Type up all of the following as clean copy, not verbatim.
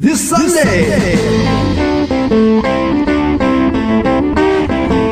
This Sunday.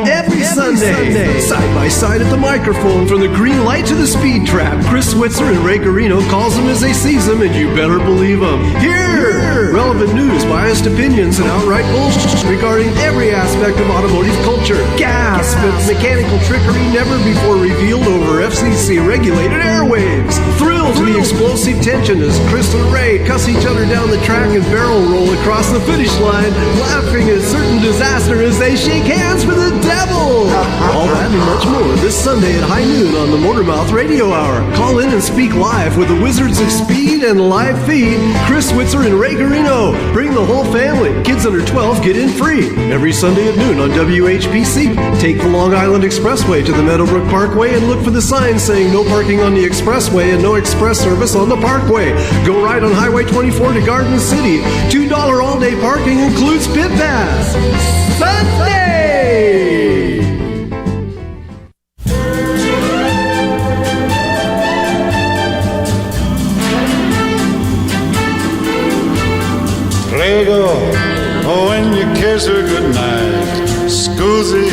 Every Sunday, side by side at the microphone, from the green light to the speed trap, Chris Switzer and Ray Carino calls them as they sees them, and you better believe them. Here, relevant news, biased opinions, and outright bullshit regarding every aspect of automotive culture. Gasp at mechanical trickery never before revealed over FCC-regulated airwaves. Thrill to the explosive tension as Chris and Ray cuss each other down the track and barrel roll across the finish line, laughing at certain disaster as they shake hands with the devil. All that and much more this Sunday at high noon on the Motormouth Radio Hour. Call in and speak live with the Wizards of Speed and live feed, Chris Switzer and Ray Carino. Bring the whole family. Kids under 12 get in free. Every Sunday at noon on WHPC. Take the Long Island Expressway to the Meadowbrook Parkway and look for the sign saying no parking on the expressway and no express service on the parkway. Go right on Highway 24 to Garden City. $2 all-day parking includes Pit Pass. Sunday! Prego, when you kiss her goodnight. Scusi,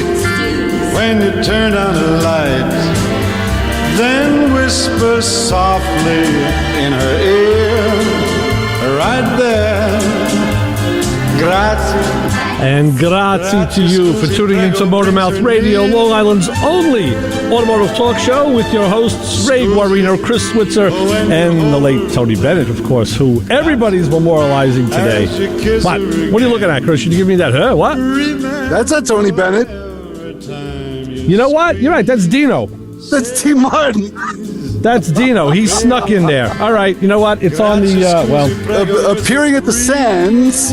when you turn on the light. Then whisper softly in her ear, right there. Grazie. And grazie to you for tuning into Motormouth Radio, Long Island's only automotive talk show, with your hosts, Ray Guarino, Chris Switzer, and the late Tony Bennett, of course, who everybody's memorializing today. What are you looking at, Chris? Should you give me that? Huh? What? That's not Tony Bennett. You know what? You're right. That's Dino. That's T. Martin. That's Dino. He snuck in there. All right. You know what? It's on the, appearing at the Sands.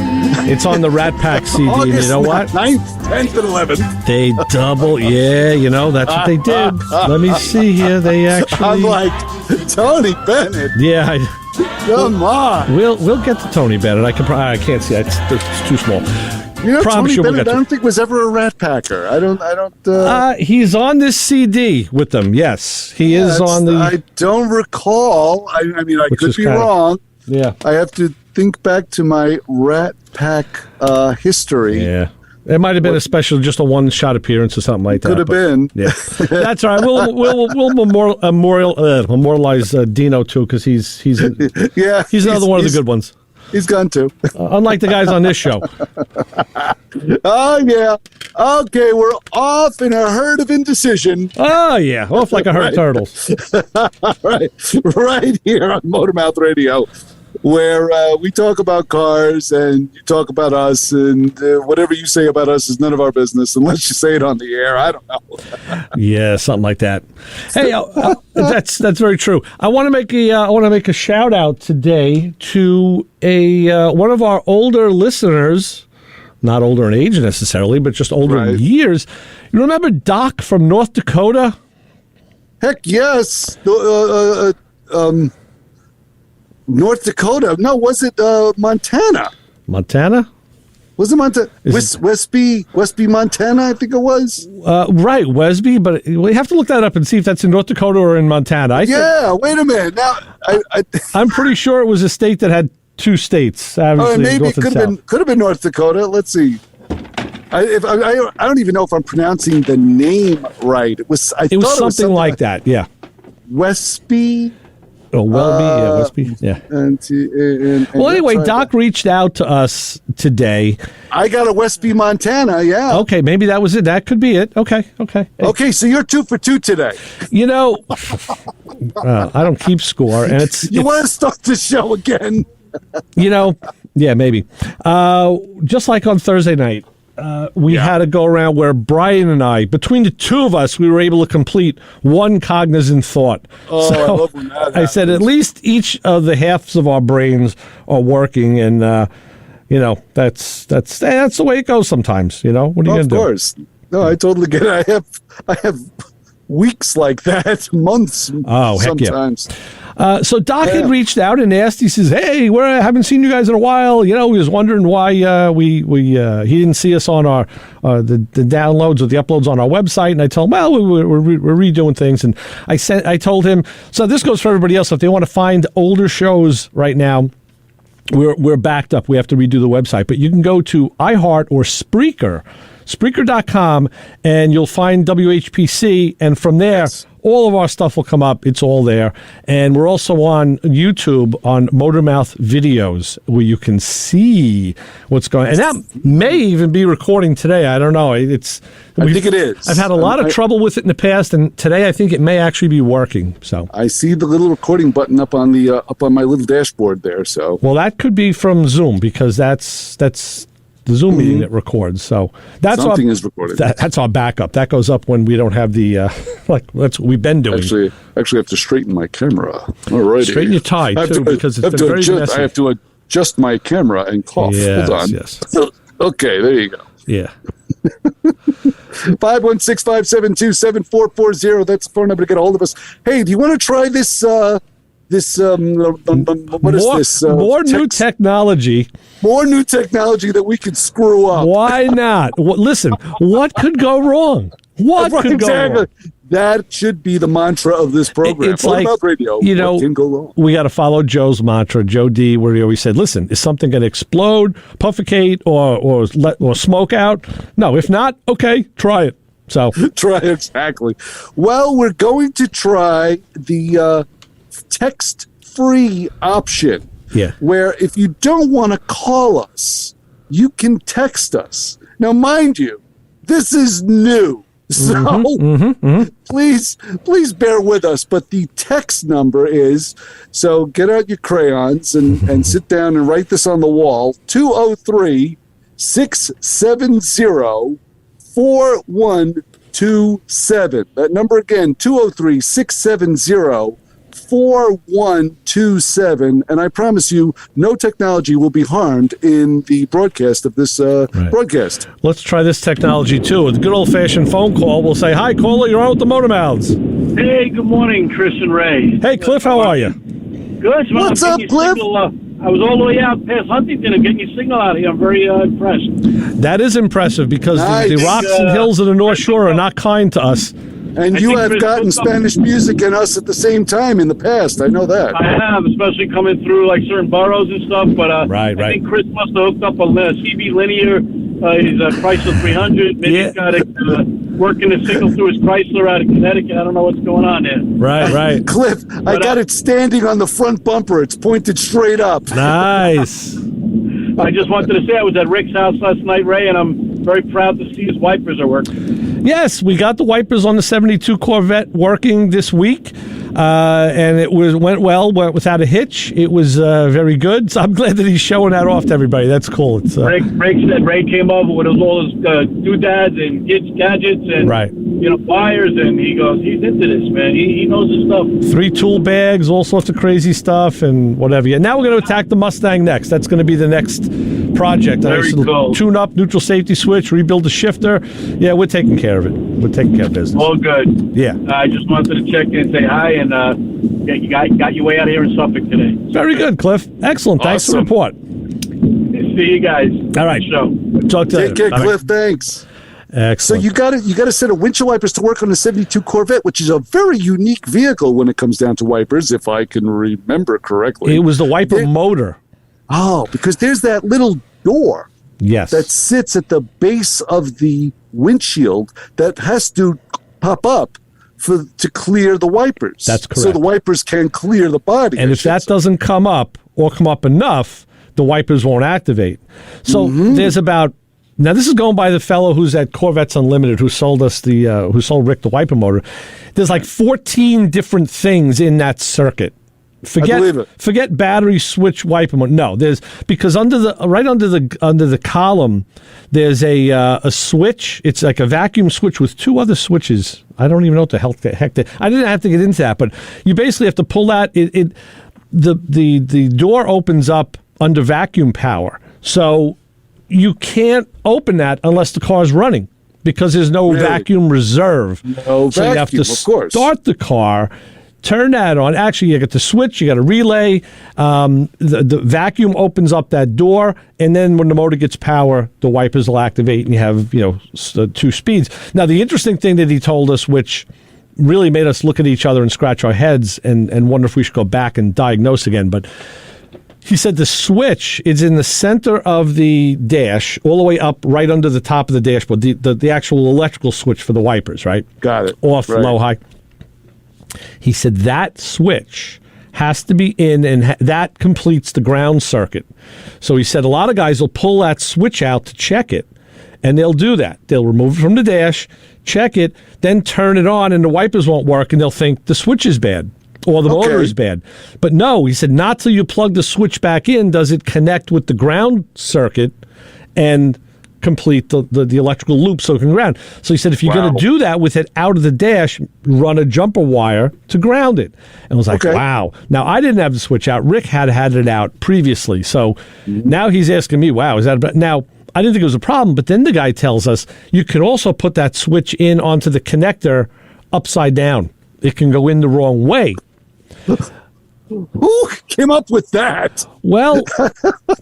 It's on the Rat Pack CD. August And you know what? 9th, 10th, and 11th. They double. Yeah, you know, that's what they did. Let me see here. They actually. I'm like, Tony Bennett. Yeah. Come on. We'll get to Tony Bennett. I can't see. It's too small. You know, Promise Tony we'll Bennett, I don't think was ever a Rat Packer. I don't. He's on this CD with them. Yes, he is on the. I don't recall. I mean, I could be wrong. Yeah, I have to think back to my Rat Pack history. Yeah, it might have been just a one-shot appearance or something like that. Could have been. Yeah, that's all right. We'll memorialize Dino too, because he's another one of the good ones. He's gone too. Unlike the guys on this show. Oh, yeah. Okay, we're off in a herd of indecision. Oh, yeah. Off like a herd of turtles. Right here on Motormouth Radio, where we talk about cars and you talk about us, and whatever you say about us is none of our business unless you say it on the air. I don't know. Yeah, something like that. Hey, that's very true. I want to make a shout out today to one of our older listeners, not older in age necessarily, but just older in years. You remember Doc from North Dakota? Heck yes. North Dakota. No, was it Montana? Montana? Was it Montana? Westby, Montana, I think it was. Right, Westby, but we have to look that up and see if that's in North Dakota or in Montana. Wait a minute. Now, I'm pretty sure it was a state that had two states. Maybe it could have been North Dakota. Let's see. I don't even know if I'm pronouncing the name right. It was something like that. Yeah. Westby. Oh, Westby, yeah. Well, anyway, Doc reached out to us today. I got a Westby, Montana, yeah. Okay, maybe that was it. That could be it. Okay. Hey. Okay, so you're 2 for 2 today. You know, I don't keep score, and You want to start the show again? You know, yeah, maybe. Just like on Thursday night, we had to go around where Brian and I, between the two of us, we were able to complete one cognizant thought. Oh, so I love when that happens. I said at least each of the halves of our brains are working, and that's the way it goes sometimes. You know, what are you going to do? Of course, no, I totally get it. I have weeks like that, months. Oh, sometimes. Heck yeah. So Doc had reached out and asked. He says, "Hey, I haven't seen you guys in a while. You know, he was wondering why he didn't see us on our the downloads or the uploads on our website." And I told him, "Well, we're redoing things." And I told him, so this goes for everybody else. If they want to find older shows right now, we're backed up. We have to redo the website. But you can go to iHeart or Spreaker, Spreaker.com, and you'll find WHPC. And from there, all of our stuff will come up. It's all there. And we're also on YouTube on Motormouth Videos, where you can see what's going on. And that may even be recording today. I don't know. I think it is. I've had a lot of trouble with it in the past, and today I think it may actually be working. So I see the little recording button up on my little dashboard there. So that could be from Zoom, because that's the Zoom meeting that records. So that's something is recorded. That's our backup. That goes up when we don't have the that's what we've been doing. Actually, I have to straighten my camera. All right, straighten your tie too, because it's been very messy. I have to adjust my camera and cough. Yes, hold on. Yes. Okay, there you go. Yeah. 516-572-7440. That's the phone number to get a hold of us. Hey, do you want to try this? What is this? More new technology. More new technology that we could screw up. Why not? Listen, what could go wrong? What could go wrong? That should be the mantra of this program. It's like, radio. What can go wrong? We got to follow Joe's mantra, Joe D, where he always said, listen, is something going to explode, puffocate, or smoke out? No, if not, okay, try it. So try it, exactly. Well, we're going to try the text-free option. Yeah. Where if you don't want to call us, you can text us. Now, mind you, this is new. So please bear with us. But the text number is, so get out your crayons and sit down and write this on the wall, 203-670-4127. That number again, 203-670-4127. And I promise you, no technology will be harmed in the broadcast of this broadcast. Let's try this technology, too. With a good old-fashioned phone call, we'll say, hi, caller, you're on with the Motor Mouths. Hey, good morning, Chris and Ray. Hey, Cliff, how are you? Good. What's up, Cliff? I was all the way out past Huntington and getting your signal out here. I'm very impressed. That is impressive, because the rocks and hills of the North Shore are not kind to us. And you have gotten Spanish music and us at the same time in the past. I know that. I have, especially coming through like certain boroughs and stuff. But I think Chris must have hooked up a CB Linear, his Chrysler 300. Maybe he's got it working the signal through his Chrysler out of Connecticut. I don't know what's going on there. Right. Cliff, I got it standing on the front bumper. It's pointed straight up. Nice. I just wanted to say I was at Rick's house last night, Ray, and I'm very proud to see his wipers are working. Yes, we got the wipers on the 72 Corvette working this week, and it went without a hitch. It was very good. So I'm glad that he's showing that off to everybody. That's cool. It's, Ray said Ray came over with all his doodads and gadgets and wires, and he goes, he's into this, man. He knows his stuff. 3 tool bags, all sorts of crazy stuff, and whatever. Yeah, now we're going to attack the Mustang next. That's going to be the next project. Very cool. Tune up, neutral safety switch, rebuild the shifter. Yeah, we're taking care of it. We're taking care of business. All good. Yeah. I just wanted to check in and say hi, and you got your way out here in Suffolk today. Very good, Cliff. Excellent. Thanks for the report. See you guys. All right. Show. Talk to you later. Take care, Cliff. Thanks. Excellent. So you got a set of windshield wipers to work on the 72 Corvette, which is a very unique vehicle when it comes down to wipers, if I can remember correctly. It was the wiper motor. Oh, because there's that little door. Yes. That sits at the base of the windshield that has to pop up to clear the wipers. That's correct. So the wipers can clear the body. And if that doesn't come up or come up enough, the wipers won't activate. So there's about, now this is going by the fellow who's at Corvettes Unlimited, who sold us who sold Rick the wiper motor. There's like 14 different things in that circuit. Forget battery switch wiper mode. No, there's, because under the column there's a switch. It's like a vacuum switch with 2 other switches. I don't even know what the heck I didn't have to get into that, but you basically have to pull that. The door opens up under vacuum power, so you can't open that unless the car's running, because there's no vacuum reserve. So you have to start the car. Turn that on. Actually, you got the switch, you got a relay. The vacuum opens up that door, and then when the motor gets power, the wipers will activate, and you have 2 speeds. Now, the interesting thing that he told us, which really made us look at each other and scratch our heads and wonder if we should go back and diagnose again, but He said the switch is in the center of the dash, all the way up, right under the top of the dashboard, the actual electrical switch for the wipers, right? Got it. Off, right. low, high. He said that switch has to be in, and that completes the ground circuit. So he said a lot of guys will pull that switch out to check it, and they'll do that. They'll remove it from the dash, check it, then turn it on, and the wipers won't work, and they'll think the switch is bad. Or the motor is bad. But no, he said, not till you plug the switch back in does it connect with the ground circuit and complete the electrical loop so it can ground. So he said, if you're going to do that with it out of the dash, run a jumper wire to ground it. And I was like, wow. Now, I didn't have the switch out. Rick had it out previously. So now he's asking me, wow, is that about... Now, I didn't think it was a problem, but then the guy tells us you can also put that switch in onto the connector upside down. It can go in the wrong way. Who came up with that? Well,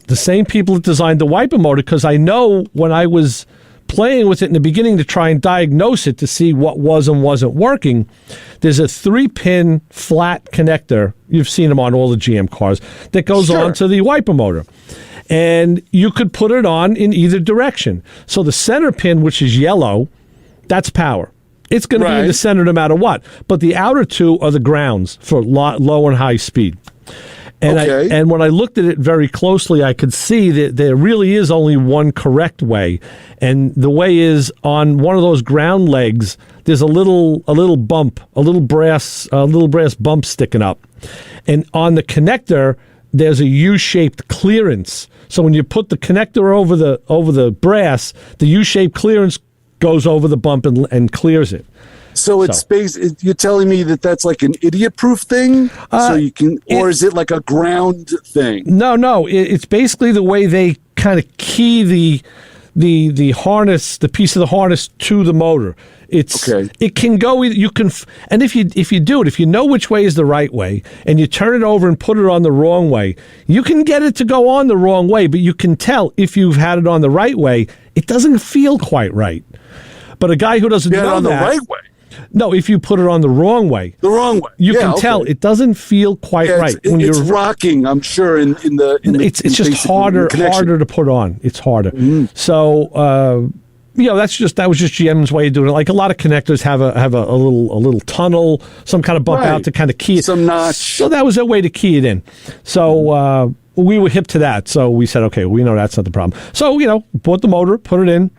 the same people that designed the wiper motor, because I know when I was playing with it in the beginning to try and diagnose it to see what was and wasn't working, there's a 3-pin flat connector, you've seen them on all the GM cars, that goes on to the wiper motor. And you could put it on in either direction. So the center pin, which is yellow, that's power. It's going to be in the center no matter what. But the outer two are the grounds for low and high speed. And and when I looked at it very closely, I could see that there really is only one correct way. And the way is on one of those ground legs, there's a little bump, a little brass bump sticking up. And on the connector, there's a U-shaped clearance. So when you put the connector over the brass, the U-shaped clearance goes over the bump and clears it. So it's you're telling me that that's like an idiot-proof thing? So you can, or is it like a ground thing? No. It's basically the way they kind of key the harness, the piece of the harness to the motor. It can go. You can, and if you do it, if you know which way is the right way, and you turn it over and put it on the wrong way, you can get it to go on the wrong way. But you can tell if you've had it on the right way, it doesn't feel quite right. But a guy who doesn't know on the right way. No, if you put it on the wrong way. The wrong way. You can tell it doesn't feel quite right. It's rocking, I'm sure, in the it's just harder to put on. It's harder. So that was just GM's way of doing it. Like a lot of connectors have a little tunnel, some kind of bump out to kind of key it. Some notch. So that was a way to key it in. So we were hip to that. So we said, okay, we know that's not the problem. So, bought the motor, put it in.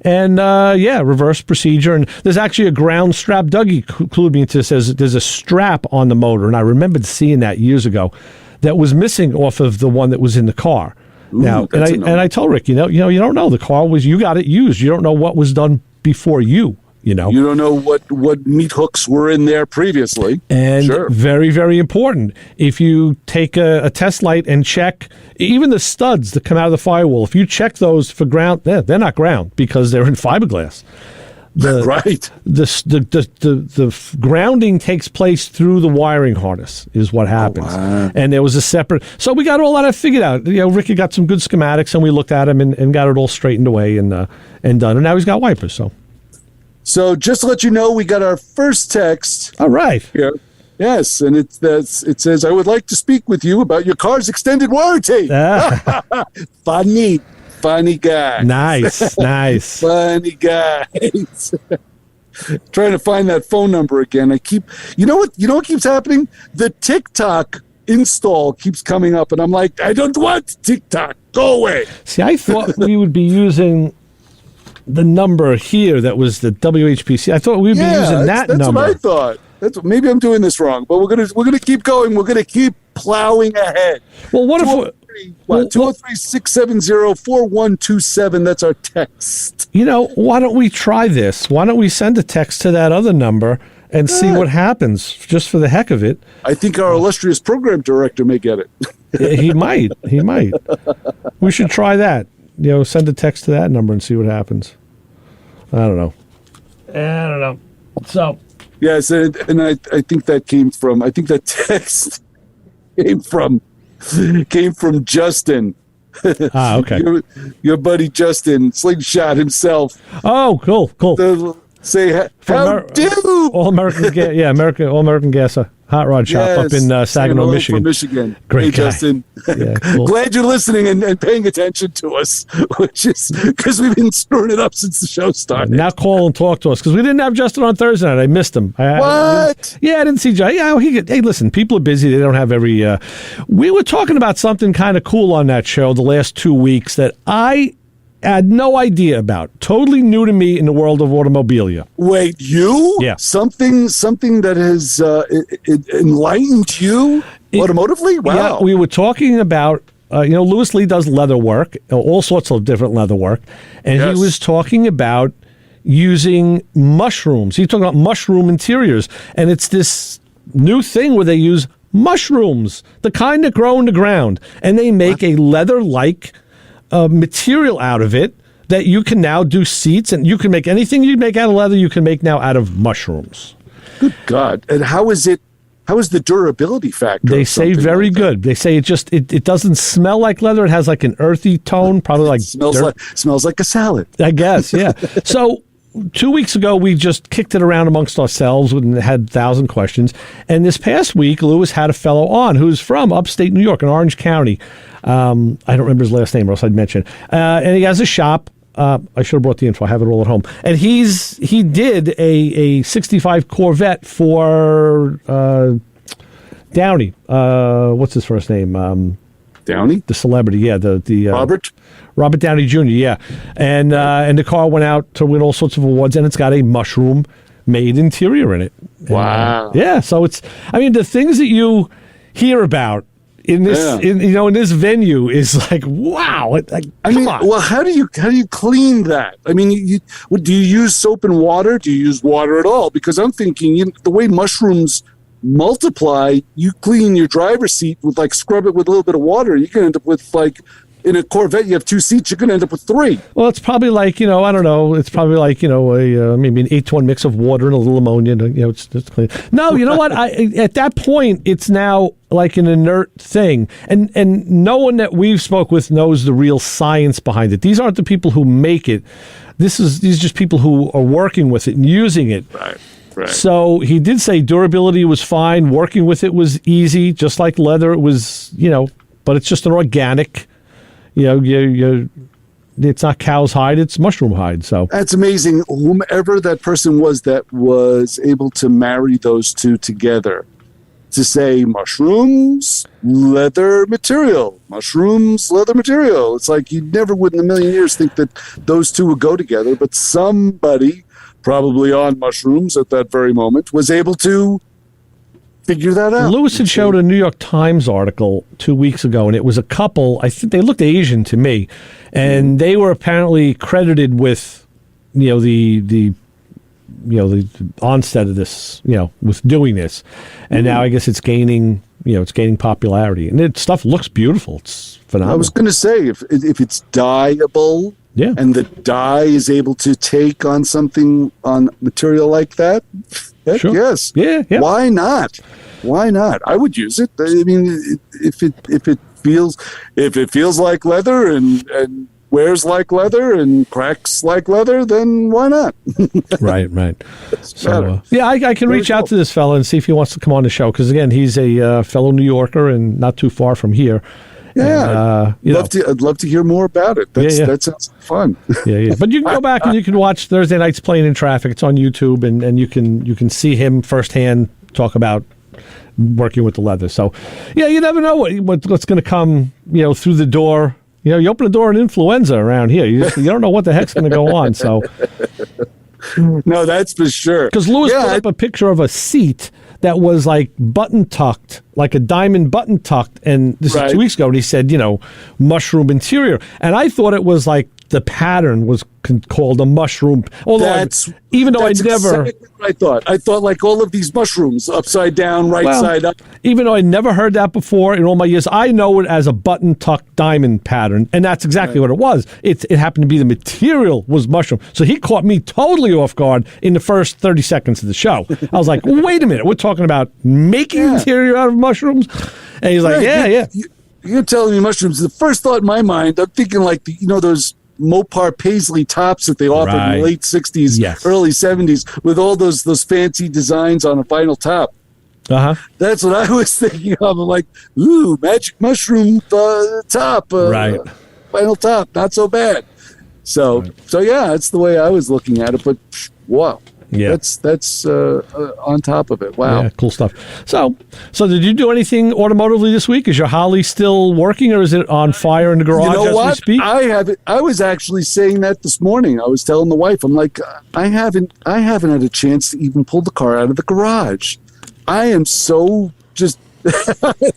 And, reverse procedure. And there's actually a ground strap. Dougie clued me into this. There's a strap on the motor, and I remembered seeing that years ago that was missing off of the one that was in the car. Now, and I told Rick, you don't know. The car you got it used. You don't know what was done before you. You don't know what meat hooks were in there previously. And very, very important. If you take a test light and check, even the studs that come out of the firewall, if you check those for ground, they're not ground because they're in fiberglass. The grounding takes place through the wiring harness is what happens. Oh, wow. And there was a separate. So we got all that figured out. Ricky got some good schematics, and we looked at them and got it all straightened away and done. And now he's got wipers. So just to let you know, we got our first text. All right. Here. Yes, and it says, I would like to speak with you about your car's extended warranty. Funny guy. Nice. Funny guy. Trying to find that phone number again. You know what keeps happening? The TikTok install keeps coming up, and I'm like, I don't want TikTok. Go away. See, I thought we would be using the number here that was the WHPC. I thought we'd be using that number. That's what I thought. Maybe I'm doing this wrong, but we're gonna keep going. We're gonna keep plowing ahead. Well, what if 203-670-4127? That's our text. Why don't we try this? Why don't we send a text to that other number and see what happens, just for the heck of it? I think our illustrious program director may get it. He might. We should try that. Send a text to that number and see what happens. I don't know. So. Yes, and I think that came from. I think that text came from Justin. Okay. Your buddy Justin Slingshot himself. Oh, cool. Say how do All American Gas. All American Gas Hot Rod Shop up in Saginaw, Michigan. From Michigan. Great hey, guy. Justin. Yeah, cool. Glad you're listening and paying attention to us, which is because we've been screwing it up since the show started. Now call and talk to us because we didn't have Justin on Thursday night. I missed him. What? I didn't see Justin. Yeah, hey, listen, people are busy. They don't have every. We were talking about something kind of cool on that show the last 2 weeks that I had no idea about. Totally new to me in the world of automobilia. Wait, you? Yeah. Something that has enlightened you automotively? Wow. Yeah, we were talking about, Louis Lee does leather work, all sorts of different leather work, and Yes. he was talking about using mushrooms. He's talking about mushroom interiors, and it's this new thing where they use mushrooms, the kind that grow in the ground, and they make a leather-like material out of it that you can now do seats, and you can make anything you make out of leather, you can make now out of mushrooms. Good God. And how is the durability factor? They of say something very like that? good. They say it doesn't smell like leather. It has like an earthy tone, probably like smells like a salad. I guess, yeah. So 2 weeks ago, we just kicked it around amongst ourselves and had 1,000 questions. And this past week, Lewis had a fellow on who's from upstate New York in Orange County. I don't remember his last name, or else I'd mention. And he has a shop. I should have brought the info. I have it all at home. And he did a 65 Corvette for Downey. What's his first name? Downey? The celebrity, yeah. The Robert Downey Jr., yeah. And the car went out to win all sorts of awards, and it's got a mushroom-made interior in it. Wow. Yeah, so the things that you hear about in this, in this venue is like, wow. Come on. Well, how do you clean that? I mean, do you use soap and water? Do you use water at all? Because I'm thinking, the way mushrooms multiply, you clean your driver's seat with scrub it with a little bit of water. You can end up with in a Corvette, you have 2 seats. You're going to end up with 3. Well, it's probably like, I don't know. It's probably like, maybe an 8-to-1 mix of water and a little ammonia. It's clean. No, you know what? At that point, it's now like an inert thing. And no one that we've spoke with knows the real science behind it. These aren't the people who make it. These are just people who are working with it and using it. Right. Right. So he did say durability was fine. Working with it was easy, just like leather. It was, but it's just an organic. It's not cow's hide, it's mushroom hide. So that's amazing. Whomever that person was that was able to marry those two together to say mushrooms, leather material, mushrooms, leather material. It's like you never would in a million years think that those two would go together, but somebody probably on mushrooms at that very moment was able to figure that out. Lewis had showed a New York Times article 2 weeks ago, and it was a couple. I think they looked Asian to me, and they were apparently credited with, the onset of this, with doing this, and now I guess it's gaining popularity, and stuff looks beautiful. It's phenomenal. I was going to say if it's dyeable, yeah, and the dye is able to take on material like that. Heck sure. Yes. Yeah. Why not? I would use it. I mean, if it feels like leather and wears like leather and cracks like leather, then why not? Right. So I can reach out to this fella and see if he wants to come on the show, because again, he's a fellow New Yorker and not too far from here. Yeah, I'd love to hear more about it. That sounds fun. Yeah. But you can go back and you can watch Thursday Night's Playing in Traffic. It's on YouTube, and you can see him firsthand talk about working with the leather. So, you never know what's going to come, through the door. You open the door and influenza around here. You don't know what the heck's going to go on. So, no, that's for sure. Because Lewis put up a picture of a seat that was like button tucked, like a diamond button tucked, and this is 2 weeks ago, and he said, mushroom interior, and I thought it was like the pattern was called a mushroom. Although even though I never, exactly what I thought like all of these mushrooms upside down, side up. Even though I never heard that before in all my years, I know it as a button tucked diamond pattern, and that's exactly what it was. It happened to be the material was mushroom. So he caught me totally off guard in the first 30 seconds of the show. I was like, wait a minute, we're talking about making interior out of mushrooms? And he's like, You're telling me mushrooms. The first thought in my mind, I'm thinking like those Mopar Paisley tops that they offered in the late 60s, early 70s, with all those fancy designs on a vinyl top. That's what I was thinking of. I'm like, ooh, magic mushroom top. Right. Final top, not so bad. So yeah, that's the way I was looking at it. But wow, that's on top of it. Wow, yeah, cool stuff. So did you do anything automotively this week? Is your Holly still working, or is it on fire in the garage as we speak? I was actually saying that this morning. I was telling the wife, I'm like, I haven't had a chance to even pull the car out of the garage. I am so just.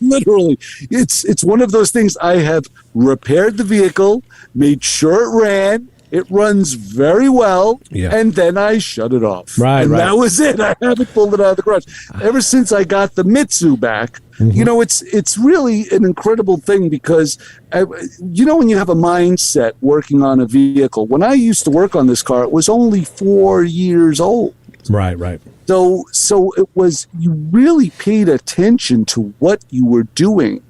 Literally, it's one of those things. I have repaired the vehicle, made sure it ran. It runs very well, and then I shut it off. Right. That was it. I haven't pulled it out of the garage ever since I got the Mitsu back. You know, it's really an incredible thing because, when you have a mindset working on a vehicle. When I used to work on this car, it was only 4 years old. Right. So it was, you really paid attention to what you were doing,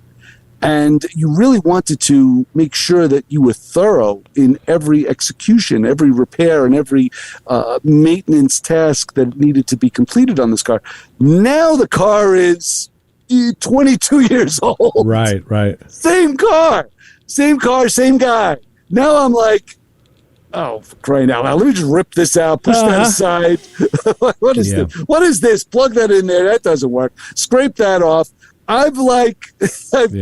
and you really wanted to make sure that you were thorough in every execution, every repair, and every maintenance task that needed to be completed on this car. Now the car is 22 years old. Right. Same car, same guy. Now I'm like, oh, for crying out loud. Let me just rip this out, push that aside. What is this? Plug that in there. That doesn't work. Scrape that off. I've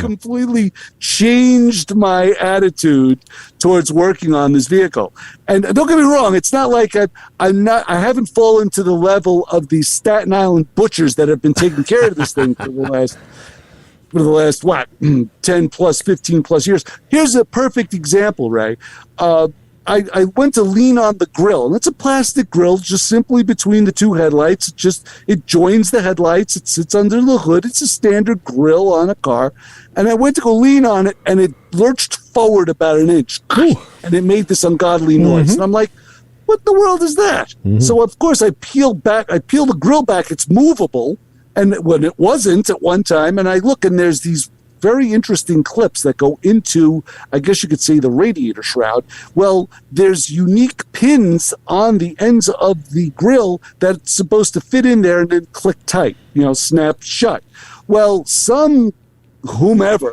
completely changed my attitude towards working on this vehicle. And don't get me wrong, it's not like I haven't fallen to the level of the Staten Island butchers that have been taking care of this thing for the last 10 plus, 15 plus years. Here's a perfect example, Ray. I went to lean on the grill, and it's a plastic grill just simply between the two headlights. It joins the headlights. It sits under the hood. It's a standard grill on a car. And I went to go lean on it, and it lurched forward about an inch. Ooh. And it made this ungodly noise. And I'm like, what in the world is that? So, of course, I peel the grill back. It's movable. And when it wasn't at one time, and I look, and there's these very interesting clips that go into, I guess you could say, the radiator shroud. Well, there's unique pins on the ends of the grill that's supposed to fit in there and then click tight, snap shut. Well, whomever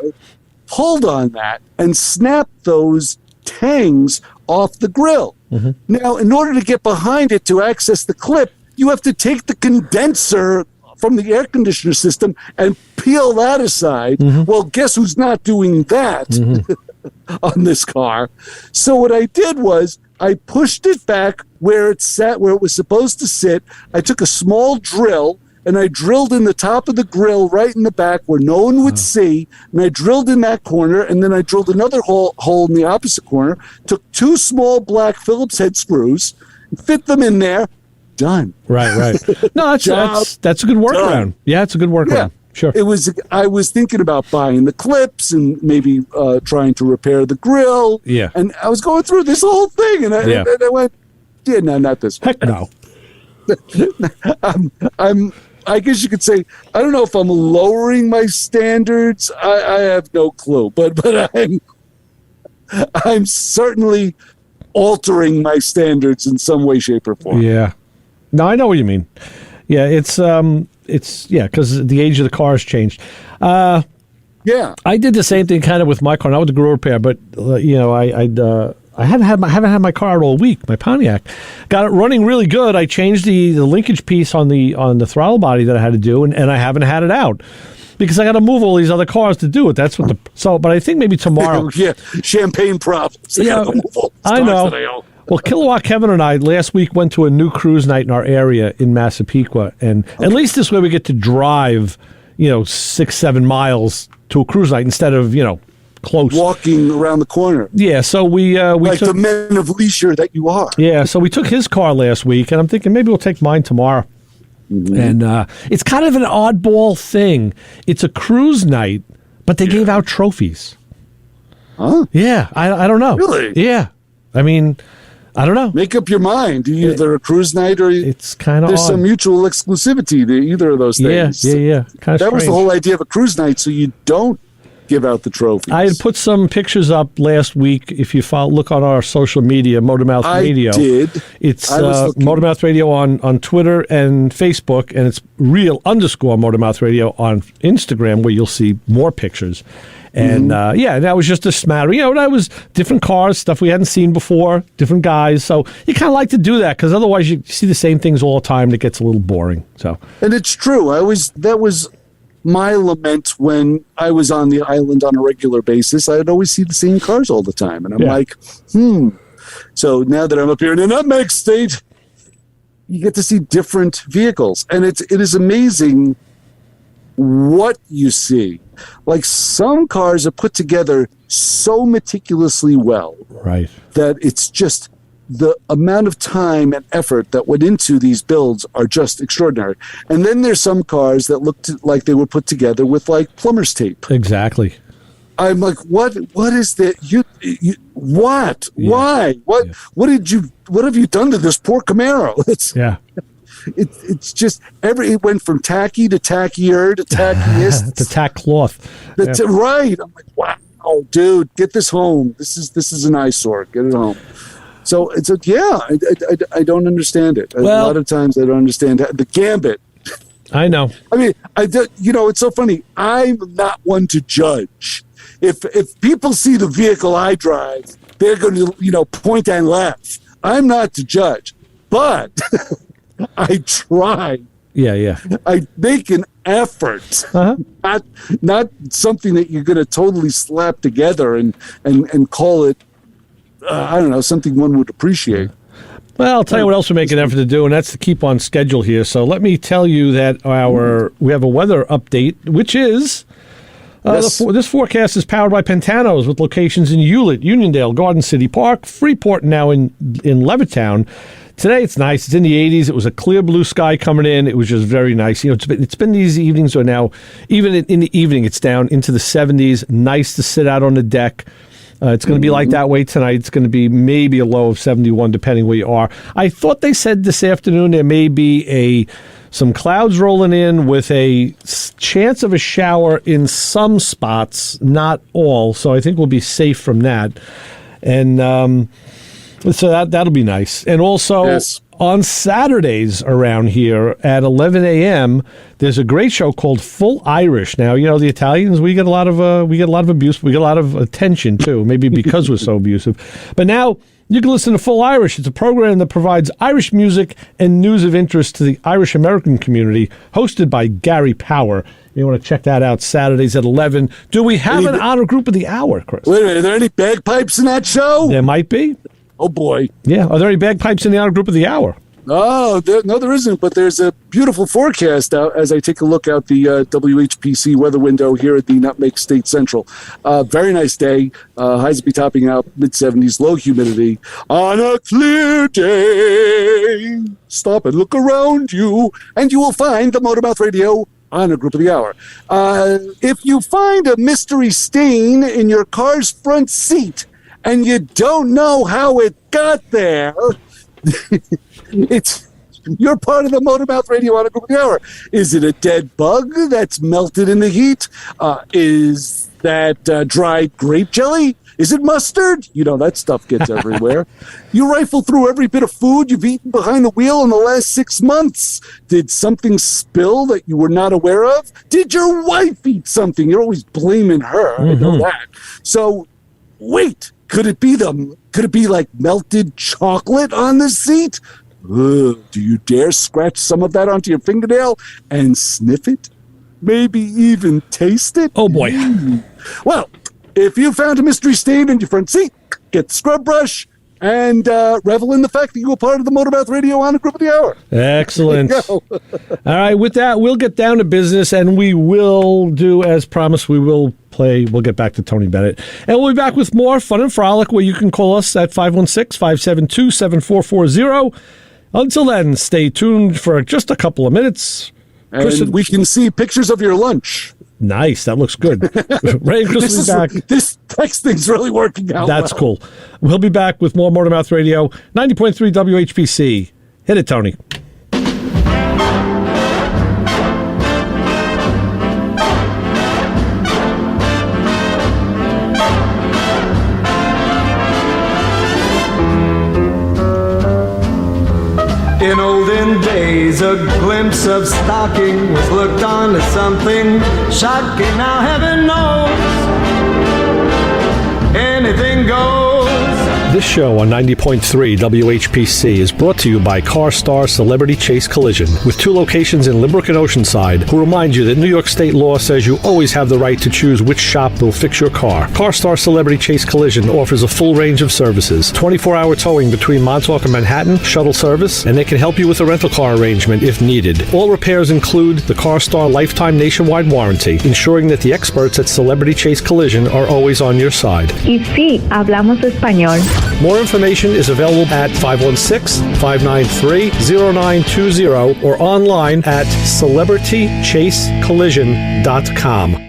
pulled on that and snapped those tangs off the grill. Now, in order to get behind it to access the clip, you have to take the condenser from the air conditioner system and peel that aside. Well, guess who's not doing that on this car? So what I did was I pushed it back where it sat, where it was supposed to sit. I took a small drill and I drilled in the top of the grill right in the back where no one would see. And I drilled in that corner, and then I drilled another hole in the opposite corner, took 2 small black Phillips head screws, fit them in there. Done. Right. No, that's a good workaround. Yeah, it's a good workaround. Yeah. Sure. I was thinking about buying the clips and maybe trying to repair the grill. Yeah. And I was going through this whole thing, and I went, no, not this one. Heck no. I guess you could say, I don't know if I'm lowering my standards. I have no clue, but I'm certainly altering my standards in some way, shape, or form. Yeah. No, I know what you mean. Yeah, it's because the age of the car has changed. I did the same thing kind of with my car, not with the grill repair, but I haven't had my car out all week. My Pontiac got it running really good. I changed the linkage piece on the throttle body that I had to do, and I haven't had it out because I got to move all these other cars to do it. That's what but I think maybe tomorrow. Champagne problems. I know. Well, Kilowatt Kevin and I last week went to a new cruise night in our area in Massapequa, and at least this way we get to drive, 6-7 miles to a cruise night instead of close walking around the corner. Yeah, so we like took, the men of leisure that you are. Yeah, so we took his car last week, and I'm thinking maybe we'll take mine tomorrow. And it's kind of an oddball thing. It's a cruise night, but they gave out trophies. Huh? Yeah, I don't know. Really? Yeah, I mean. I don't know. Make up your mind. Either a cruise night or it's kind of there's some mutual exclusivity to either of those things. Yeah. Kind of that was the whole idea of a cruise night, so you don't give out the trophies. I had put some pictures up last week. If you look on our social media, Motormouth Radio. I did. It's Motormouth Radio on Twitter and Facebook, and it's _Motormouth Radio on Instagram, where you'll see more pictures. And that was just a smattering. That was different cars, stuff we hadn't seen before, different guys. So you kind of like to do that because otherwise you see the same things all the time and it gets a little boring. So, and it's true. That was my lament when I was on the island on a regular basis. I'd always see the same cars all the time, and I'm like, So now that I'm up here in the Nutmeg State, you get to see different vehicles, and it is amazing what you see. Like, some cars are put together so meticulously well, right, that it's just the amount of time and effort that went into these builds are just extraordinary. And then there's some cars that looked like they were put together with like plumber's tape. Exactly. I'm like, what is that? What? Yeah. Why? What? Yeah. What have you done to this poor Camaro? It's just it went from tacky to tackier to tackiest to tack cloth. Right. I'm like, wow, dude, get this home. This is an eyesore. Get it home. So I don't understand it. A lot of times I don't understand the gambit. I know. I mean, it's so funny. I'm not one to judge. If people see the vehicle I drive, they're going to point and laugh. I'm not to judge, but I try. Yeah. I make an effort, not something that you're going to totally slap together and call it, I don't know, something one would appreciate. Well, I'll tell you what else we make an effort to do, and that's to keep on schedule here. So let me tell you that we have a weather update, which is this forecast is powered by Pentanos with locations in Hewlett, Uniondale, Garden City Park, Freeport, now in Levittown. Today it's nice. It's in the 80s. It was a clear blue sky coming in. It was just very nice. It's been these evenings are now, even in the evening, it's down into the 70s. Nice to sit out on the deck. It's going to be like that way tonight. It's going to be maybe a low of 71, depending where you are. I thought they said this afternoon there may be some clouds rolling in with a chance of a shower in some spots, not all. So I think we'll be safe from that. And so that'll be nice. And also on Saturdays around here at 11 a.m., there's a great show called Full Irish. Now, the Italians, we get a lot of abuse. We get a lot of attention too, maybe because we're so abusive. But now you can listen to Full Irish. It's a program that provides Irish music and news of interest to the Irish American community, hosted by Gary Power. You want to check that out Saturdays at 11. Do we have an honor group of the hour, Chris? Wait a minute. Are there any bagpipes in that show? There might be. Oh, boy. Yeah. Are there any bagpipes in the honor group of the hour? Oh, no, there isn't. But there's a beautiful forecast out as I take a look out the WHPC weather window here at the Nutmeg State Central. Very nice day. Highs will be topping out mid-70s, low humidity. On a clear day, stop and look around you, and you will find the Motormouth Radio Honor Group of the Hour. If you find a mystery stain in your car's front seat, and you don't know how it got there, you're part of the Motormouth Radio Honor Group of the Hour. Is it a dead bug that's melted in the heat? Is that dried grape jelly? Is it mustard? That stuff gets everywhere. You rifle through every bit of food you've eaten behind the wheel in the last 6 months. Did something spill that you were not aware of? Did your wife eat something? You're always blaming her. I know that. So, wait. Could it be like melted chocolate on the seat? Do you dare scratch some of that onto your fingernail and sniff it? Maybe even taste it? Oh, boy. Well, if you found a mystery stain in your front seat, get the scrub brush and revel in the fact that you were part of the Motormouth Radio Honor Group of the Hour. Excellent. All right, with that, we'll get down to business, and we will do as promised. We'll get back to Tony Bennett. And we'll be back with more Fun and Frolic, where you can call us at 516-572-7440. Until then, stay tuned for just a couple of minutes. And we can see pictures of your lunch. Nice. That looks good. Ray and Chris will be back. This text thing's really working out. That's cool. We'll be back with more Motormouth Radio, 90.3 WHPC. Hit it, Tony. In olden days, a glimpse of stocking was looked on as something shocking. Now heaven knows, anything goes. This show on 90.3 WHPC is brought to you by CarStar Celebrity Chase Collision, with 2 locations in Limerick and Oceanside, who remind you that New York state law says you always have the right to choose which shop will fix your car. CarStar Celebrity Chase Collision offers a full range of services, 24-hour towing between Montauk and Manhattan, shuttle service, and they can help you with a rental car arrangement if needed. All repairs include the CarStar Lifetime Nationwide Warranty, ensuring that the experts at Celebrity Chase Collision are always on your side. Y sí, hablamos español. More information is available at 516-593-0920 or online at celebritychasecollision.com.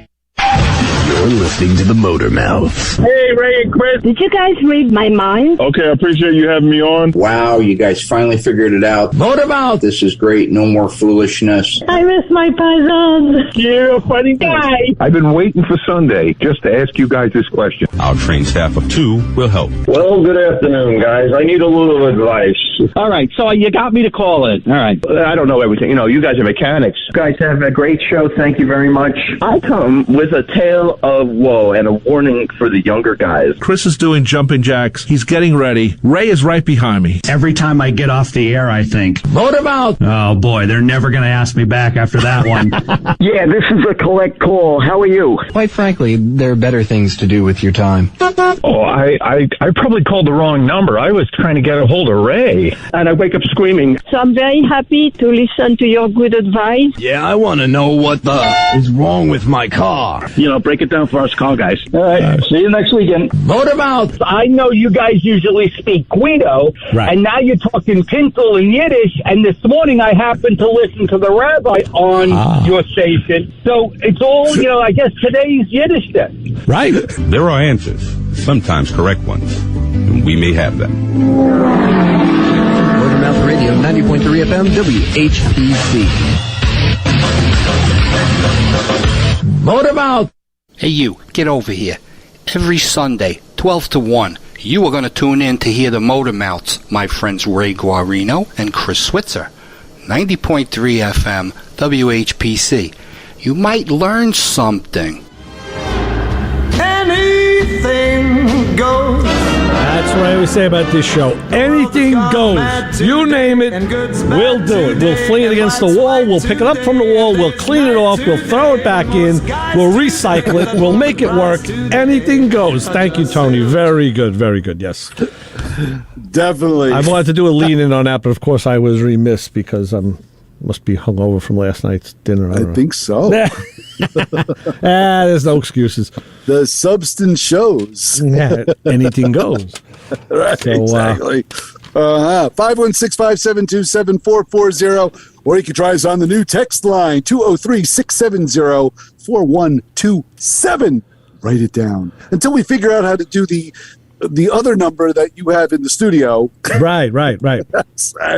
You're listening to the Motor Mouth. Hey, Ray and Chris. Did you guys read my mind? Okay, I appreciate you having me on. Wow, you guys finally figured it out. Motor Mouth. This is great. No more foolishness. I miss my paisans. You're a funny guy. I've been waiting for Sunday just to ask you guys this question. Our trained staff of 2 will help. Well, good afternoon, guys. I need a little advice. All right, so you got me to call in. All right. I don't know everything. You know, you guys are mechanics. You guys have a great show. Thank you very much. I come with a tale of woe and a warning for the younger guys. Chris is doing jumping jacks. He's getting ready. Ray is right behind me. Every time I get off the air, I think, Motor Mouth. Oh, boy, they're never going to ask me back after that one. Yeah, this is a collect call. How are you? Quite frankly, there are better things to do with your time. Oh, I probably called the wrong number. I was trying to get a hold of Ray. And I wake up screaming. So I'm very happy to listen to your good advice. Yeah, I want to know what the is wrong with my car. You know, break it down for us call guys. All right, see you next weekend. Motor Mouth. I know you guys usually speak Guido, right, and now you're talking Pintel and Yiddish, and this morning I happened to listen to the rabbi on your station. So it's all, you know, I guess today's Yiddish then. Right. There are answers, sometimes correct ones, and we may have them. Motor Mouth Radio, 90.3 FM, WHPC. Motor Mouth. Hey, you, get over here. Every Sunday, 12 to 1, you are going to tune in to hear the Motor Mouths, my friends Ray Guarino and Chris Switzer. 90.3 FM, WHPC. You might learn something. Anything goes. That's what I always say about this show. Anything goes. You name it, we'll do it. We'll fling it against the wall. We'll pick it up from the wall. We'll clean it off. We'll throw it back in. We'll recycle it. We'll make it work. Anything goes. Thank you, Tony. Very good. Very good. Yes. Definitely. I wanted to do a lean in on that, but of course I was remiss because must be hungover from last night's dinner. I think so. There's no excuses. The substance shows. Yeah, anything goes. Right, so, exactly. 516-572-7440, or you can try us on the new text line, 203-670-4127. Write it down. Until we figure out how to do the other number that you have in the studio. Right. I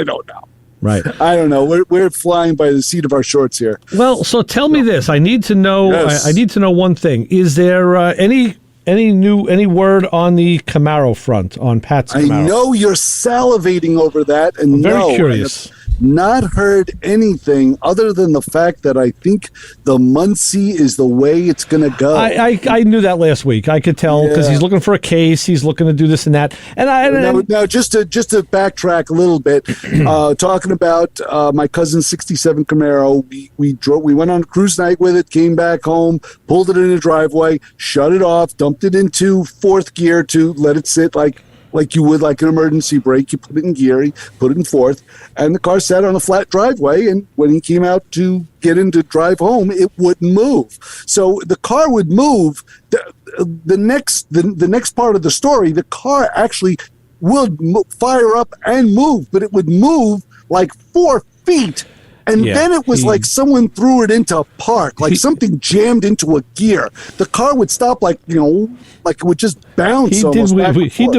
don't know. Right. I don't know. We're flying by the seat of our shorts here. Well, so tell me this. I need to know. Yes. I need to know one thing. Is there any word on the Camaro front, on Pat's Camaro? I know you're salivating over that, and I'm very curious. Not heard anything other than the fact that I think the Muncie is the way it's going to go. I knew that last week. I could tell because he's looking for a case. He's looking to do this and that. And now just to backtrack a little bit, talking about my cousin's '67 Camaro. We went on a cruise night with it, came back home, pulled it in the driveway, shut it off, dumped it into fourth gear to let it sit like you would like an emergency brake. You put it in gear, you put it in fourth, and the car sat on a flat driveway, and when he came out to get in to drive home, it wouldn't move. So the car would move. The next part of the story, the car actually would fire up and move, but it would move like 4 feet. And then it was like someone threw it into a park, like something jammed into a gear. The car would stop, like it would just bounce. He did